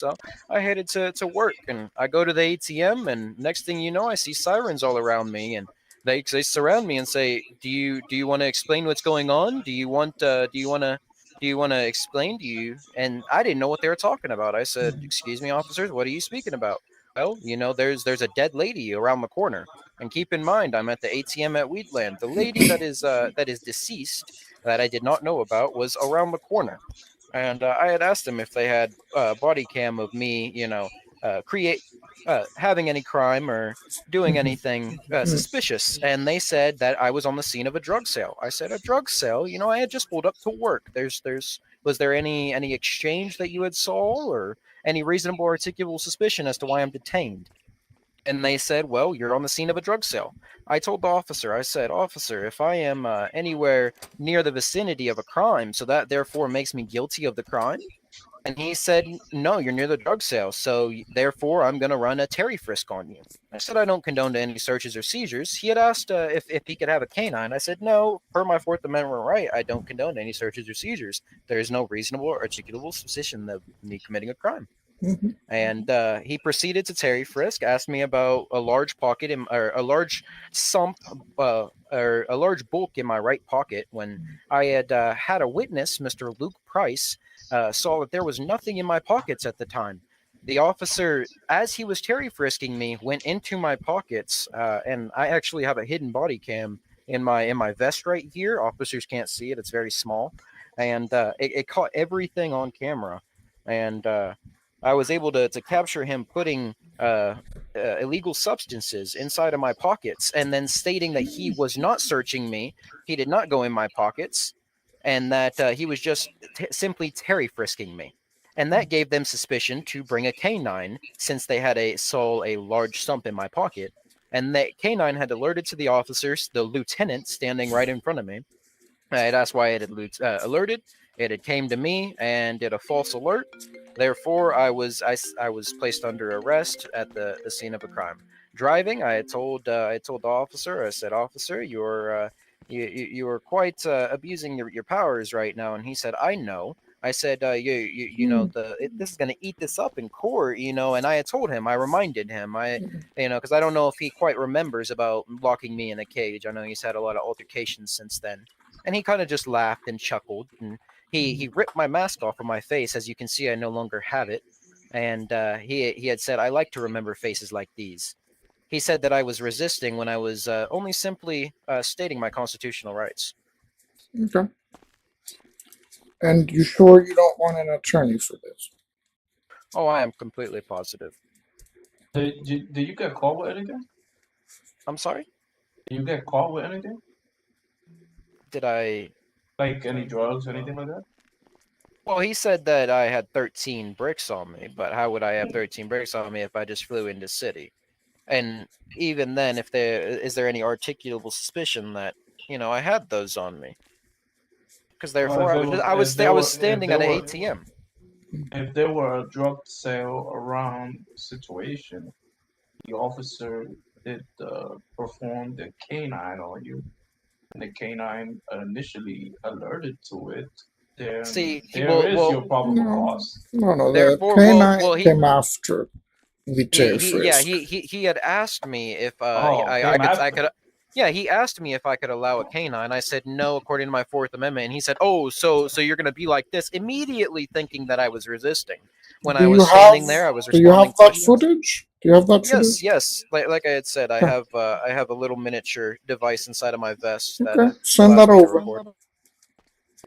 So I headed to work, and I go to the ATM, and next thing you know, I see sirens all around me, and they surround me and say, "Do you want to explain what's going on? Do you want to explain? Do you?" And I didn't know what they were talking about. I said, "Excuse me, officers, what are you speaking about?" Well, there's a dead lady around the corner, and keep in mind, I'm at the ATM at Wheatland. The lady that is deceased that I did not know about was around the corner, and I had asked them if they had body cam of me, create having any crime or doing anything suspicious, and they said that I was on the scene of a drug sale. I said, a drug sale? I had just pulled up to work. There's Was there any exchange that you had saw, or any reasonable articulable suspicion as to why I'm detained? And they said, well, you're on the scene of a drug sale. I told the officer, I said, officer, if I am anywhere near the vicinity of a crime, so that therefore makes me guilty of the crime? And he said, no, you're near the drug sale, so therefore I'm going to run a Terry frisk on you. I said, I don't condone to any searches or seizures. He had asked if he could have a canine. I said, no, per my Fourth Amendment right, I don't condone any searches or seizures. There is no reasonable or articulable suspicion of me committing a crime. And he proceeded to Terry frisk, asked me about a large pocket or a large sump, or a large bulk in my right pocket, when I had a witness, Mr. Luke Price, saw that there was nothing in my pockets at the time. The officer, as he was Terry frisking me, went into my pockets, and I actually have a hidden body cam in my vest right here. Officers can't see it; it's very small, and it caught everything on camera, and I was able to capture him putting illegal substances inside of my pockets, and then stating that he was not searching me, he did not go in my pockets, and that he was just simply Terry frisking me. And that gave them suspicion to bring a canine, since they had saw a large stump in my pocket. And that canine had alerted to the officers, the lieutenant standing right in front of me. That's why it had alerted. It had came to me and did a false alert. Therefore, I was placed under arrest at the scene of a crime. Driving, I told the officer. I said, "Officer, you are quite abusing your powers right now." And he said, "I know." I said, this is going to eat this up in court, And I had told him, I reminded him, because I don't know if he quite remembers about locking me in a cage. I know he's had a lot of altercations since then. And he kind of just laughed and chuckled, and he ripped my mask off of my face. As you can see, I no longer have it. And he had said, "I like to remember faces like these." He said that I was resisting when I was only simply stating my constitutional rights. Okay. And you sure you don't want an attorney for this? Oh, I am completely positive. Did you get caught with anything? I'm sorry? Did you get caught with anything? Did I? Like any drugs, anything like that? Well, he said that I had 13 bricks on me, but how would I have 13 bricks on me if I just flew into city? And even then, if there any articulable suspicion that I had those on me, because Well, therefore I was standing at an ATM. if there were a drug sale around the situation, the officer did perform the canine on you, and the canine initially alerted to it, then See, there is your probable No, cause. no. The therefore, canine well, came after the Terry yeah, frisk. he had asked me if Oh, came I after. could. Yeah, he asked me if I could allow a canine. I said no, according to my Fourth Amendment, and he said, "Oh, so you're gonna be like this?" Immediately thinking that I was resisting. When Do I you was have standing there, I was Do you have responding that questions. footage? Do you have that Yes, footage? yes. Like I had said, Okay. I have a little miniature device inside of my vest that Okay. Send allows that me to over. record.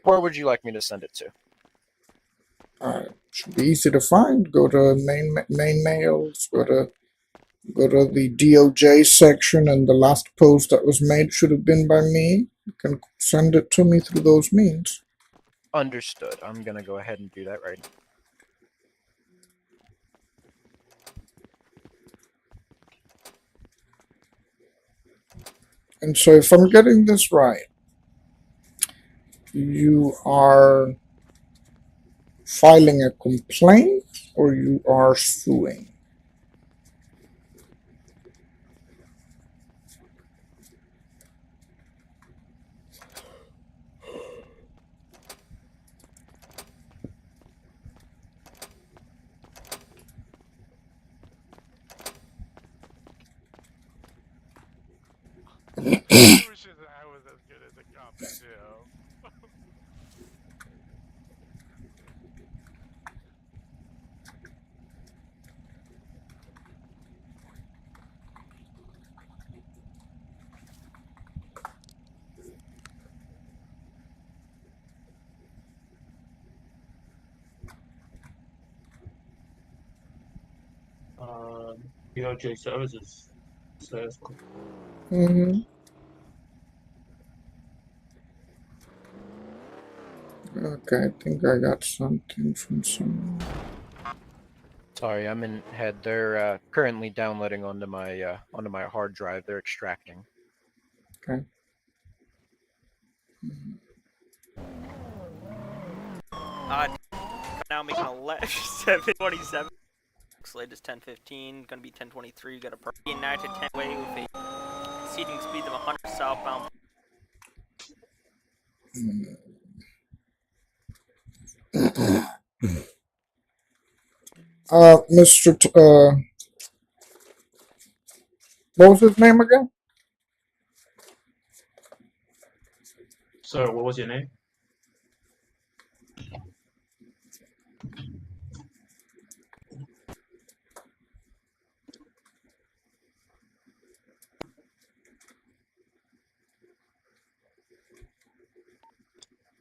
Where would you like me to send it to? Should be easy to find. Go to main mails. Go to the DOJ section, and the last post that was made should have been by me. You can send it to me through those means. Understood. I'm gonna go ahead and do that right now. And so, if I'm getting this right, you are filing a complaint or you are suing. I wish that I was as good as a cop as him. DOJ services says. Mm-hmm. Okay, I think I got something from someone. Sorry, I'm in head. They're currently downloading onto my hard drive. They're extracting. Okay. Now making 7:27. Latest 10:15. Gonna be 10:23. Got a party 9 to 10 way with a seating speed of 100 southbound. Mr. What was his name again? Sir, what was your name?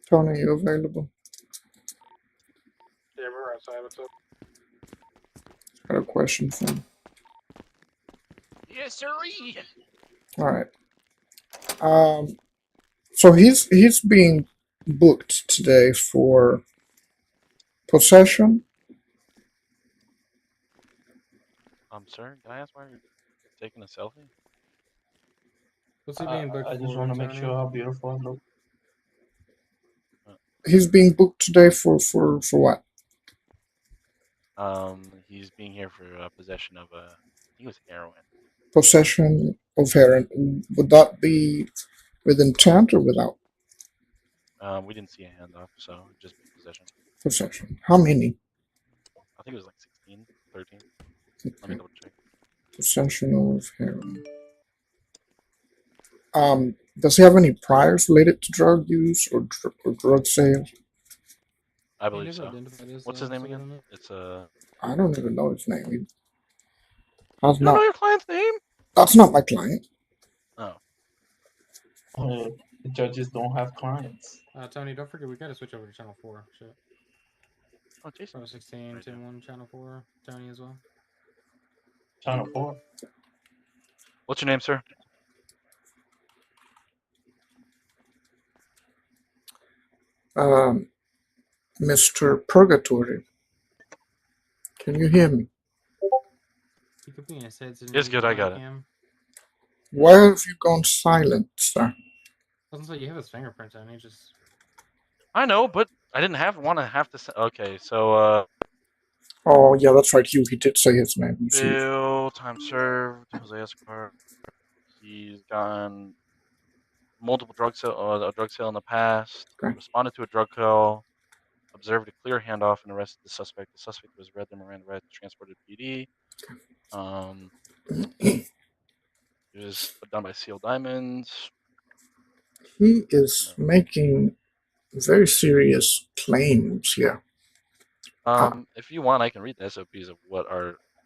Tony, you available? Yeah, we're outside. What's up? Got a question for you. Yes, sirree. All right. So he's being booked today for possession. Sir, can I ask why you're taking a selfie? What's he being booked I just for, want to make Tony? sure how beautiful I look. He's being booked today for what? He's being here for possession of I think it was heroin. Possession of heroin. Would that be with intent or without We didn't see a handoff, so just possession. possession? How many? I think it was like 16, 13. Okay. Let me double check. Possession of heroin. Does he have any priors related to drug use or drug sales? I believe so. What's his name again? It's I don't even know his name. He has You don't not. know your client's name? That's not my client. Oh. The judges don't have clients. Tony, don't forget we gotta switch over to channel 4. Shit. Oh, Jason. Pro 16, Right 10-1, channel 4. Tony as well. Channel 4. What's your name, sir? Mr. Purgatory. Can you hear me? He could be in his head. It's good, I got it. Why have you gone silent, sir? Doesn't say you have his fingerprints on. He just. I know, but I didn't want to have to say. Okay, so Oh yeah, that's right. He did say his name. Bill, time served, Jose Escobar. He's gotten multiple drug sale in the past. Okay. Responded to a drug call. Observed a clear handoff and arrested the suspect. The suspect was read the Miranda rights, transported to PD. It was done by Seal Diamonds. He is making very serious claims here. If you want, I can read the SOPs of what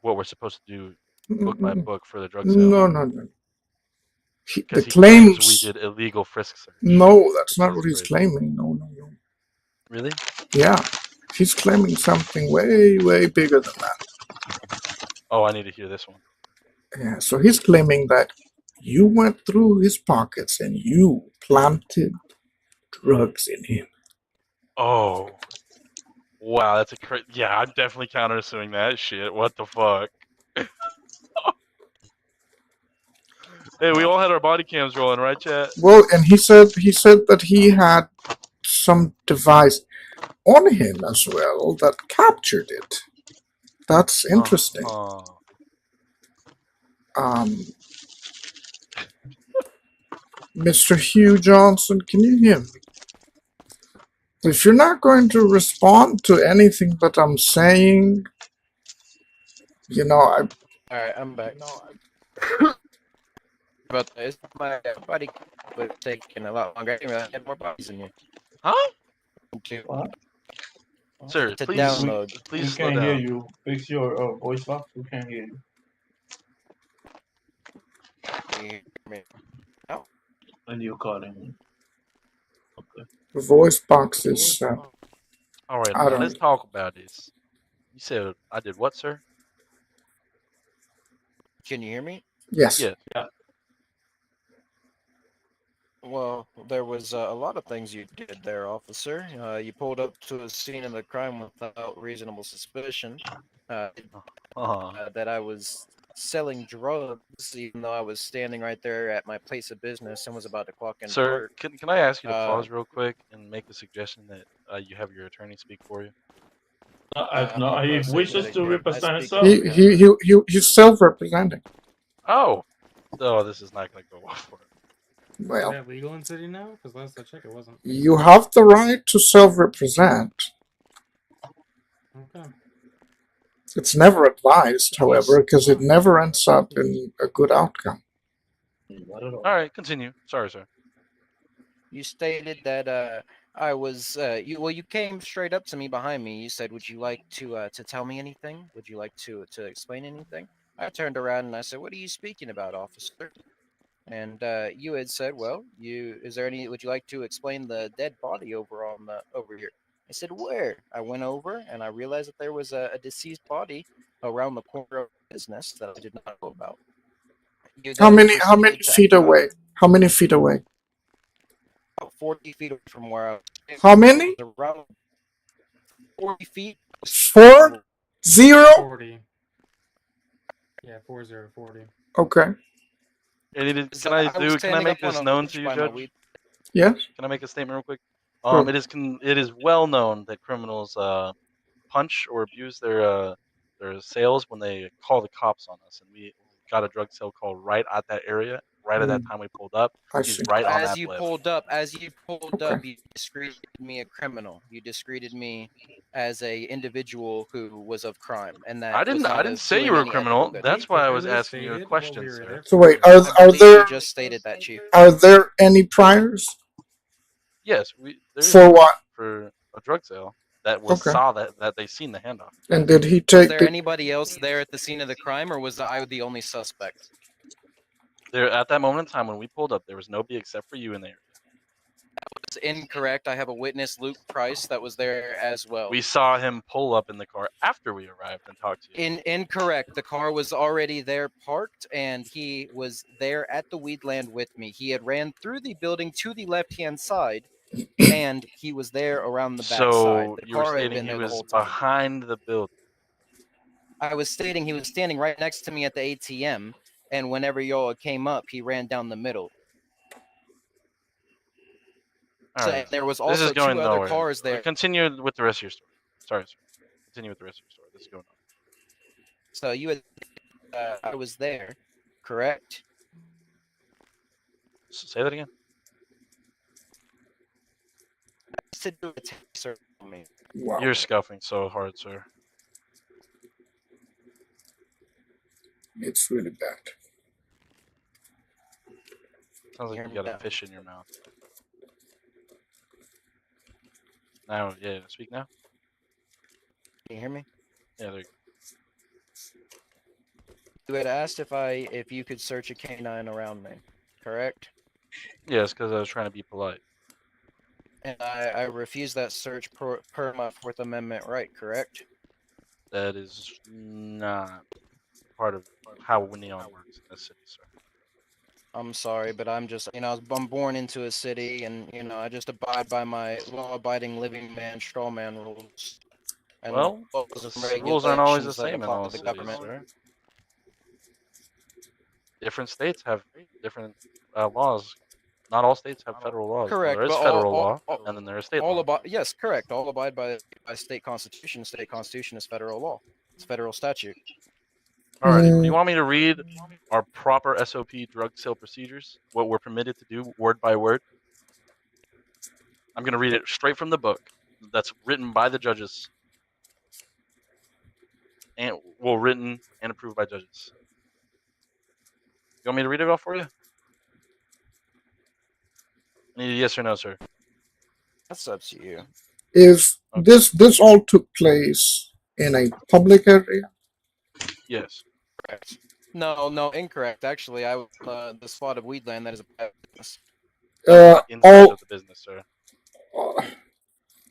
we're supposed to do book by book for the drug sale. No. Because the he claims claims we did illegal frisk search. No, that's not what he's claiming. No. Really? Yeah, he's claiming something way bigger than that. Oh, I need to hear this one. Yeah, so he's claiming that you went through his pockets and you planted drugs in him. Oh. Wow, that's a crazy. Yeah, I'm definitely countersuing that shit. What the fuck? Hey, we all had our body cams rolling, right, chat? Well, and he said that he had some device on him as well that captured it. That's interesting. Mr. Hugh Johnson, can you hear me? If you're not going to respond to anything that I'm saying, All right, I'm back. But it's my body was taking a lot longer. I didn't realize I had more bodies than you. Huh? To, What? Sir, to please, download. please We slow can't hear down. you. Fix your voice box. We can't hear you. Can you hear me now? And you're calling. Okay. The voice box is, All right, I now don't let's talk about this. You said I did what, sir? Can you hear me? Yes. Yes. Well, there was a lot of things you did there, officer. You pulled up to a scene of the crime without reasonable suspicion. Uh, that I was selling drugs, even though I was standing right there at my place of business and was about to clock into Sir, work. can I ask you to Uh, pause real quick and make a suggestion that you have your attorney speak for you? If I'm a not, pro he se wishes to litigant. I represent speak himself. for He, him. he, he, he's self-representing. Oh, this is not going to go well for him. Is Well, that legal in city now? Because last I checked, it wasn't. you have the right to self-represent. Okay. It's never advised, however, because it Oh, never yeah, ends up please. in a good outcome. Not at all. All right, continue. Sorry, sir. You stated that I was you came straight up to me behind me. You said, "Would you like to tell me anything? Would you like to explain anything?" I turned around and I said, "What are you speaking about, officer?" And you had said, "Well, is there any? Would you like to explain the dead body over here?" I said, "Where?" I went over and I realized that there was a deceased body around the corner of the business that I did not know about. You How then many proceeded to feet away? How many feet away? about 40 feet away from where I was How many? around 40 feet. 40? 40. Yeah, 40. Okay. Can I I was can I standing make up on this a known to ledge you, by my Judge? weed. Yes. Can I make a statement real quick? Sure. It is well known that criminals punch or abuse their sales when they call the cops on us, and we got a drug sale call right at that area. Right at that time we pulled up, I he's see. right on As that you blip. pulled up, Okay. you discreted me a criminal. You discreted me as a individual who was of crime, and that was I not didn't of say you doing were a any ethical criminal. good. He That's why I was clearly asking you a stated what we question, were sir. there So for. wait, I believe you just stated that, Chief. are there any priors Yes, there is for one what? for a drug sale that was Okay. saw that they seen the handoff. And did he Was take there the? anybody else there at the scene of the crime, or was I the only suspect? There at that moment in time when we pulled up, there was nobody except for you in there. It's incorrect. I have a witness, Luke Price, that was there as well. We saw him pull up in the car after we arrived and talked to you. Incorrect. The car was already there parked, and he was there at the weedland with me. He had ran through the building to the left-hand side, and he was there around the back side. So The you were car had stating been he there the was whole time. behind the building. I was stating he was standing right next to me at the ATM, and whenever y'all came up, he ran down the middle. All So right, there was this is also going two other nowhere. cars there. Continue with the rest of your story. Sorry, sir. Continue with the rest of your story. This is going nowhere. So you had, I was there, correct? Say that again. To do a taser on me. Wow. You're scuffing so hard, sir. It's really bad. Sounds like you got a fish in your mouth. Now, yeah, speak now. Can you hear me? Yeah, there you go. You had asked if you could search a canine around me, correct? Yes, because I was trying to be polite. And I refused that search per my Fourth Amendment right, correct? That is not part of how Neon works in this city, sir. I'm sorry, but I'm born into a city, and I just abide by my law-abiding living man, straw man rules, and the Well, laws and the rules aren't always the regulations that same in apply all to the cities, government. sir. Different states have different laws. Not all states have federal laws. Well, Correct, there is but federal law, and then there is state law. yes, correct. All abide by state constitution. State constitution is federal law. It's federal statute. Alrighty. Do you want me to read our proper SOP drug sale procedures? What we're permitted to do word by word? I'm going to read it straight from the book that's written by the judges. And written and approved by judges. You want me to read it off for you? I need a yes or no, sir. That's up to you. Is Okay. this all took place in a public area? Yes. Correct. No, incorrect. Actually, I was on the spot of Weedland that is a private business. That was not inside All of the business, sir.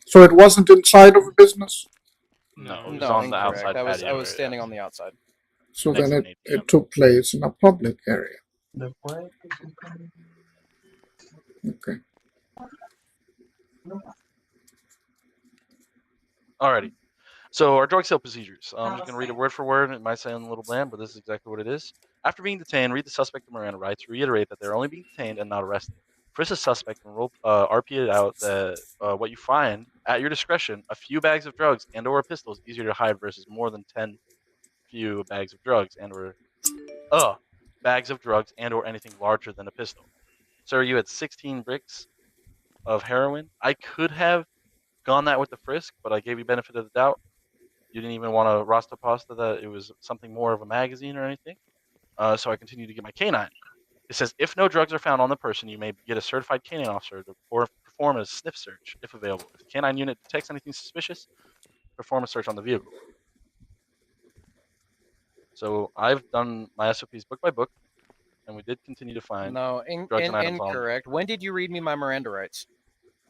so it wasn't inside of a business. No, it was No, on the incorrect. outside I was patio area. standing on the outside. So Next then to an ATM. it took place in a public area. Después, Okay. Alrighty. So our drug sale procedures. I'm just gonna read it word for word. It might sound a little bland, but this is exactly what it is. After being detained, read the suspect the Miranda rights. Reiterate that they're only being detained and not arrested. Frisk the suspect and RP it out that what you find at your discretion: a few bags of drugs and/or a pistol is easier to hide versus more than 10 few bags of drugs and/or bags of drugs and/or anything larger than a pistol. Sir, you had 16 bricks of heroin. I could have gone that with the frisk, but I gave you benefit of the doubt. You didn't even want to Rasta pasta that it was something more of a magazine or anything. So I continued to get my canine. It says if no drugs are found on the person, you may get a certified canine officer to perform a sniff search if available. If the canine unit detects anything suspicious, perform a search on the vehicle. So I've done my SOPs book by book, and we did continue to find No, drugs and items on them. incorrect. When did you read me my Miranda rights?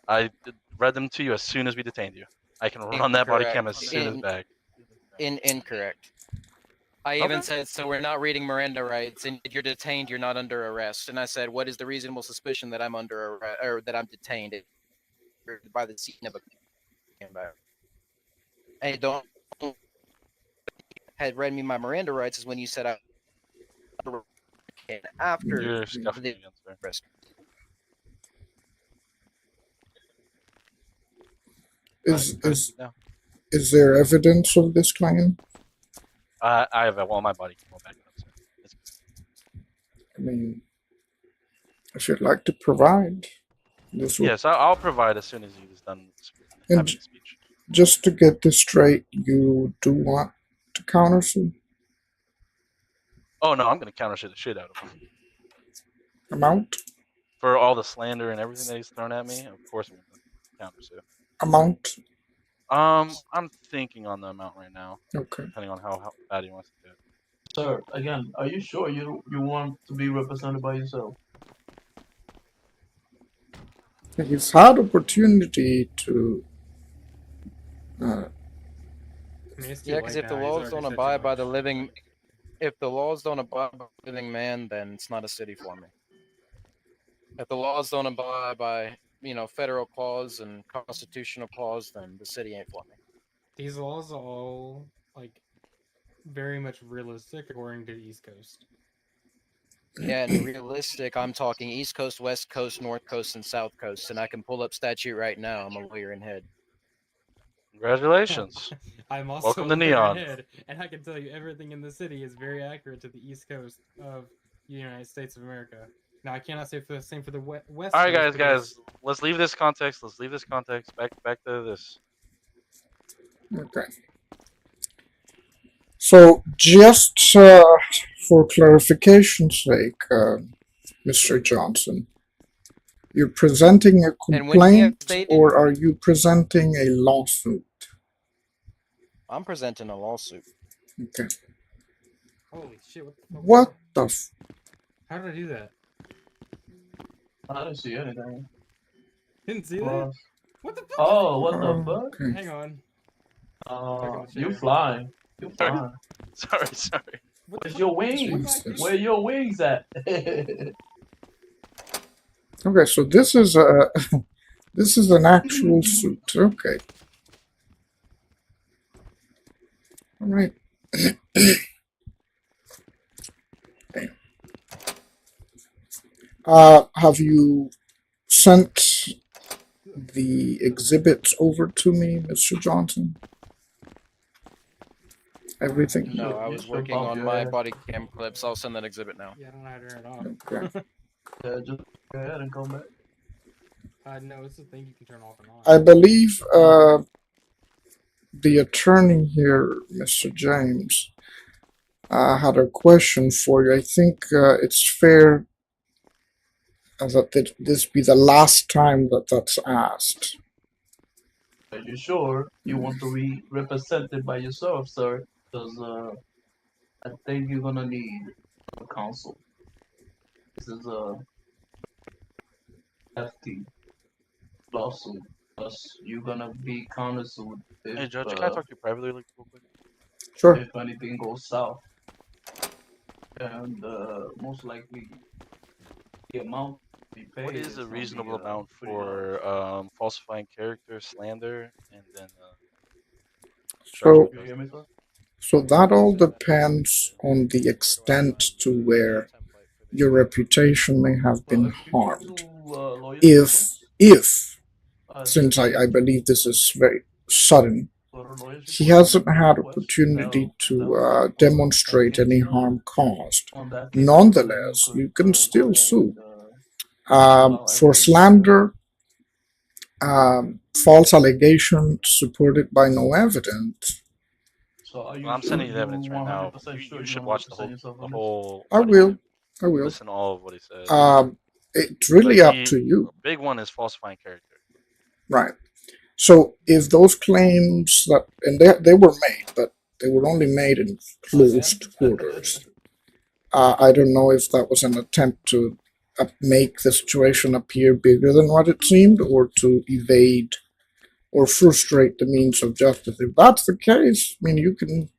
I read them to you as soon as we detained you. I can run that body cam as Incorrect. soon as back. Incorrect. I even Okay. said, so we're not reading Miranda rights, and you're detained. You're not under arrest. And I said, what is the reasonable suspicion that I'm under arrest or that I'm detained by the scene of a crime? And don't had read me my Miranda rights is when you said I after You're scuffing the again, sir. risk. Is there evidence of this claim? I have all my body cam back up, sir. I mean, if you'd like to provide, this would. Yes, I'll provide as soon as he's done And having a speech. just to get this straight, you do want to countersue? Oh no, I'm gonna counter the shit out of him Amount? for all the slander and everything that he's thrown at me. Of course, I'm gonna counter sue. Amount? I'm thinking on the amount right now, Okay. depending on how bad he wants to do it. sir, again, are you sure you want to be represented by yourself? He's had opportunity to. I mean, it's too Yeah, late because if the now, he's laws already don't said too abide by much. the living, if the laws don't abide by the living man, then it's not a city for me. If the laws don't abide by federal clause and constitutional clause, then the city ain't for me. These laws are all like very much realistic according to the East Coast. Yeah, and realistic, I'm talking East Coast, West Coast, North Coast, and South Coast, and I can pull up statute right now. I'm a lawyer in head. Congratulations. I'm also Welcome a to lawyer Neon. in head, and I can tell you everything in the city is very accurate to the East Coast of the United States of America. Now, I cannot say for the same for the West All right, Coast. guys, let's leave this context. Let's leave this context. Back to this. Okay. So, just for clarification's sake, Mr. Johnson, you're presenting a And when he complaint stated, or are you presenting a lawsuit? I'm presenting a lawsuit. Okay. Holy shit! What the f? How did I do that? I didn't see anything. Didn't see that. Well, What the fuck? oh, what the fuck? Okay. Hang on. Back in the You chair. fly. You Sorry. fly. Sorry. What the Where's fuck? your wings? Jesus. Where your wings at? Okay, so this is a this is an actual suit. Okay. All right. Okay. Have you sent the exhibits over to me, Mr. Johnson? Everything? No, I You was should working bump on your my ass. body cam clips. I'll send that exhibit now. Yeah, I don't know how to turn it off. Okay. Yeah, just go ahead and come back. No, it's a thing you can turn off and on. I believe the attorney here, Mr. James, had a question for you. I think it's fair that this be the last time that that's asked. Are you sure you want to be represented by yourself, sir? Because I think you're gonna need a counsel. This is a hefty lawsuit. Plus, you're gonna be countersued Hey, Judge, can I talk to you privately, like, real quick? Sure. if anything goes south. And most likely the amount to be paid What is a gonna be, reasonable amount pretty large. for falsifying character, slander, and then obstruction So of You hear me, sir? so that all depends on the extent to where your reputation may have Well, been if you need harmed. two lawyers If since just I believe this is very sudden, go to lawyers he report hasn't and had request, opportunity to that'll demonstrate any case, harm caused. on that case, sir, then you Nonetheless, could you can go still ahead sue. and allow For everything to go. slander, false allegation supported by no evidence, So are Well, you I'm sure sending you the you evidence right now. 100% sure You you should want to watch represent yourself the on this? whole I audio. will. I will. Listen to all of what he says. It's really But up to you. a big one is falsifying character. Right. So if those claims that, and they were made, but they were only made in closed quarters. I don't know if that was an attempt to make the situation appear bigger than what it seemed, or to evade or frustrate the means of justice. If that's the case, I mean, you can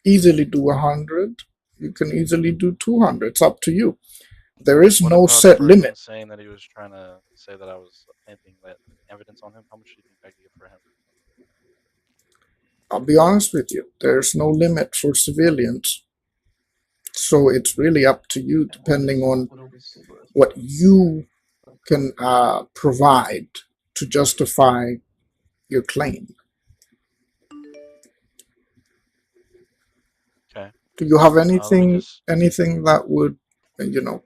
easily do 100. You can easily do 200. It's up to you. There is What no about the set person limit. saying that he was trying to say that I was planting that evidence on him? How much do you think I could get for him? I'll be honest with you. There's no limit for civilians. So it's really up to you, depending on what you can provide to justify your claim. Okay. Do you have Let me just. anything that would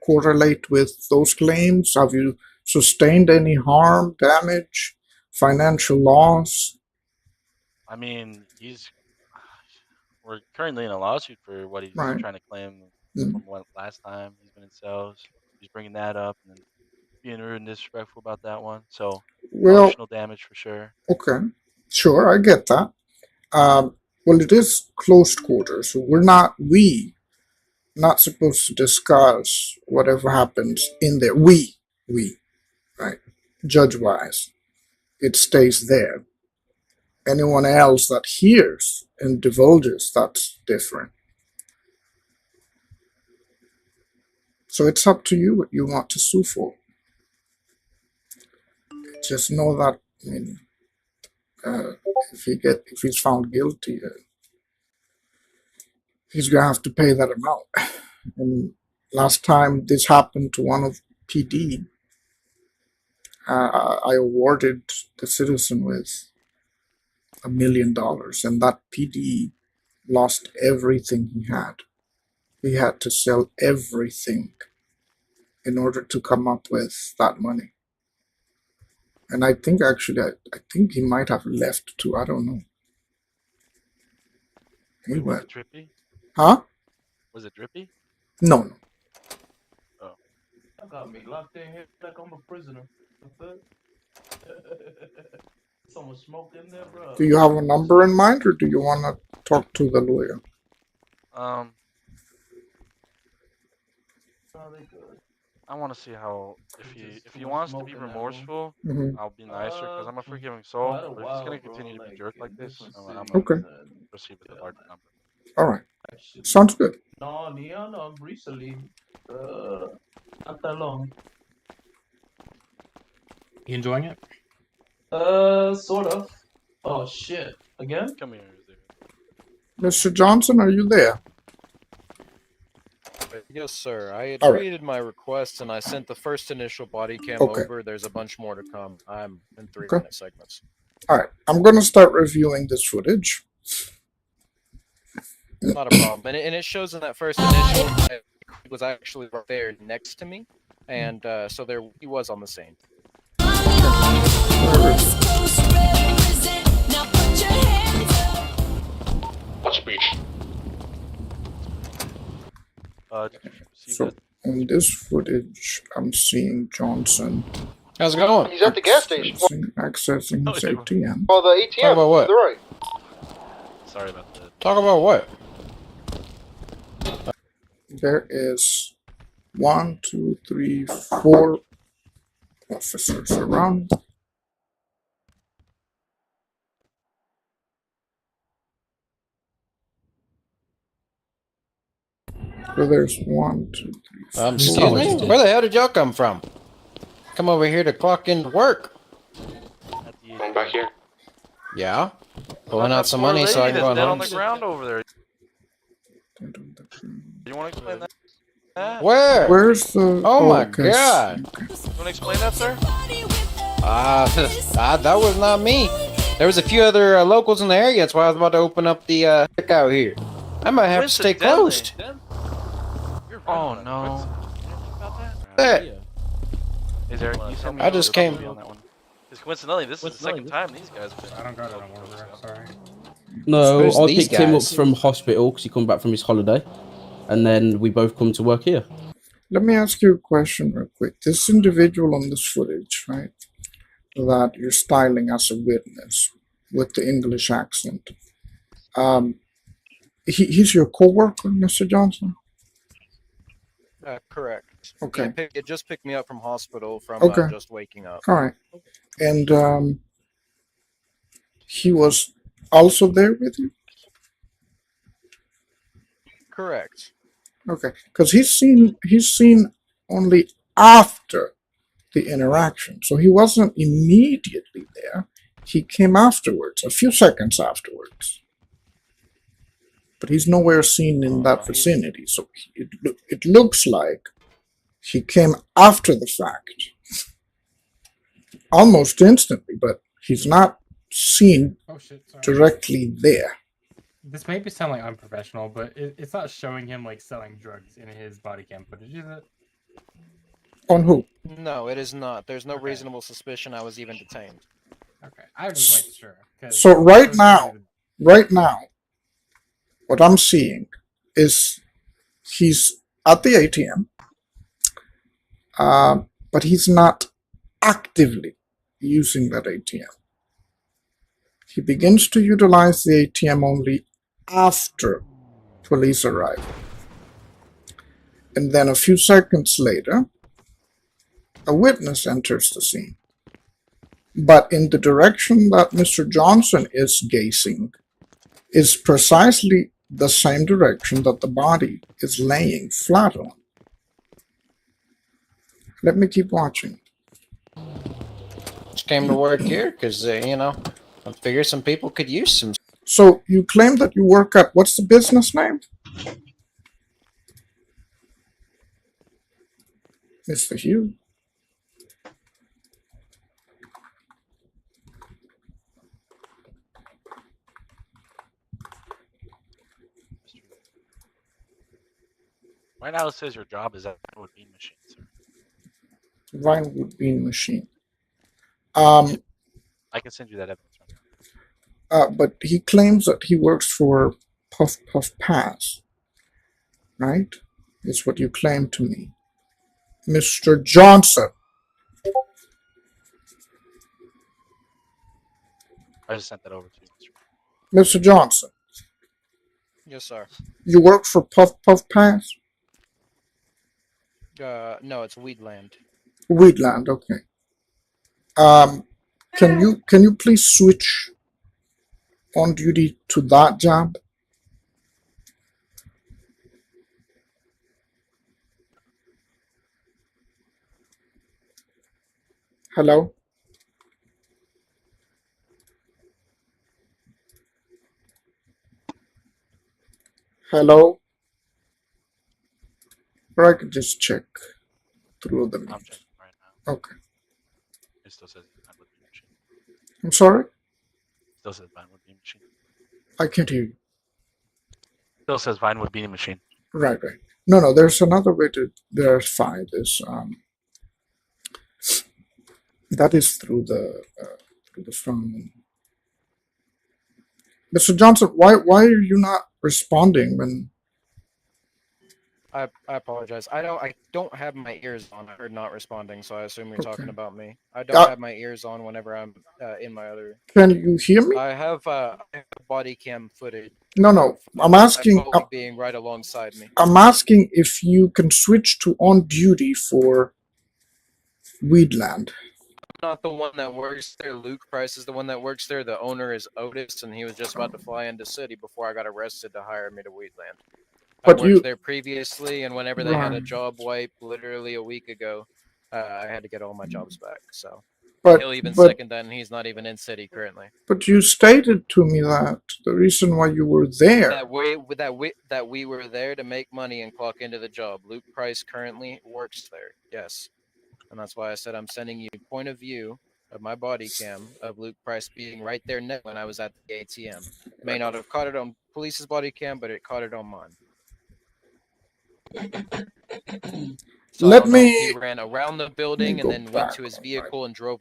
correlate with those claims? Have you sustained any harm, damage, financial loss? I mean, we're currently in a lawsuit for what he's Right. trying to claim Mm. from what last time he's been in cells. He's bringing that up and then being rude and disrespectful about that one. So Well, emotional damage for sure. okay, sure, I get that. Well, it is closed quarters, so we not supposed to discuss whatever happens in there. We, right? Judge wise, it stays there. Anyone else that hears and divulges, that's different. So it's up to you what you want to sue for. Just know that, I mean, if he's found guilty, he's gonna have to pay that amount. And last time this happened to one of PD, I awarded the citizen with $1 million, and that PD lost everything he had. He had to sell everything in order to come up with that money. And I think actually, I think he might have left too. I don't know. He Wait, was went. it Drippy? Huh? Was it Drippy? No, no. Oh. I got me locked in here like I'm a prisoner. Someone smoke in there, bro. Do you have a number in mind, or do you want to talk to the lawyer? Oh, they good. I want to see how if he wants to be remorseful, Mm-hmm. I'll be nicer because I'm a forgiving Quite soul. a But if he's gonna while, bro. continue to be Like jerk like in this, different I'm cities gonna Okay. and proceed with the yeah, larger man. number. All right. Actually, Sounds good. no, Neon, recently, not that long. You enjoying it? Sort of. Oh shit! Again? Come here, dude. Mr. Johnson, are you there? Yes, sir. I had All right. created my request and I sent the first initial body cam Okay. over. There's a bunch more to come. I'm in 3-minute segments. All right. I'm going to start reviewing this footage. Not a problem. And it shows in that first initial, he was actually right there next to me. And so there he was on the scene. Did you receive So, that On this footage, I'm seeing Johnson How's it going? He's at the gas station. accessing his ATM. Oh, the ATM. Talk about what? To the right. Sorry about that. Talk about what? There is 1, 2, 3, 4 officers around. So there's 1, 2, 3, 4. Excuse me? Where the hell did y'all come from? Come over here to clock in to work. At the Going back here. Yeah. What Pulling about out that some poor money so I lady can go that's dead home. on the ground over there. You want to explain that? Where? Where's the? Oh my okay. god. You want to explain that, sir? That was not me. There was a few other locals in the area. That's why I was about to open up the out here. I might have to stay closed. Oh no. That. Hey, Eric, you send me I just came. on that one. Because coincidentally, this is the second time these guys have been. I don't got it on order. Sorry. No, Who's I these picked him up guys? from hospital because he come back from his holiday, and then we both come to work here. Let me ask you a question real quick. This individual on this footage, right, that you're styling as a witness with the English accent, he's your coworker, Mr. Johnson? Correct. Okay. It just picked me up from hospital from Okay. just waking up. All right. And he was also there with you? Correct. Okay. Because he's seen only after the interaction. So he wasn't immediately there. He came afterwards, a few seconds afterwards. But he's nowhere seen in that vicinity. So it looks like he came after the fact, almost instantly, but he's not seen Oh shit, sorry. directly there. This may sound like unprofessional, but it's not showing him like selling drugs in his body cam footage, is it? On who? No, it is not. There's no Okay. reasonable suspicion I was even detained. Okay, I was just making sure. 'cause So right those now, are the- right now, what I'm seeing is he's at the ATM, but he's not actively using that ATM. He begins to utilize the ATM only after police arrive. And then a few seconds later, a witness enters the scene. But in the direction that Mr. Johnson is gazing is precisely the same direction that the body is laying flat on. Let me keep watching. Just came to work here because, I figure some people could use some. So you claim that you work at, what's the business name? Mr. Hugh. Right now it says your job is at the bean machine, sir. Vinewood Bean Machine. I can send you that evidence right now. But he claims that he works for Puff Puff Pass, right? It's what you claim to me. Mr. Johnson. I just sent that over to you, Mr. Mr. Johnson, Yes, sir. you work for Puff Puff Pass? No, it's Weedland. Weedland, okay. Can you please switch on duty to that job? Hello? Hello? Or I could just check through the I'm meet. checking right now. Okay. It still says Vinewood bean machine. I'm sorry? Still says Vinewood bean machine. I can't hear you. Still says Vinewood bean machine. Right. No, there's another way to verify this. That is through the phone. Mr. Johnson, why are you not responding when I apologize. I don't have my ears on. I heard not responding, so I assume you're talking Okay. about me. I don't have my ears on whenever I'm in my other. Can you hear me? I have body cam footage No. of I'm my asking. colleague being right alongside me. I'm asking if you can switch to on duty for Weedland. Not the one that works there. Luke Price is the one that works there. The owner is Otis, and he was just about to fly into city before I got arrested to hire me to Wheatland. I But worked you there previously, and whenever they had a right. job wipe, literally a week ago, I had to get all my jobs back. So, and But he'll even but second that, and he's not even in city currently. but you stated to me that the reason why you were there. That we were there to make money and clock into the job. Luke Price currently works there. Yes. And that's why I said I'm sending you point of view of my body cam of Luke Price being right there when I was at the ATM. May not have caught it on police's body cam, but it caught it on mine. So I Let don't know if he me ran around the building and go then went back to his on my vehicle and drove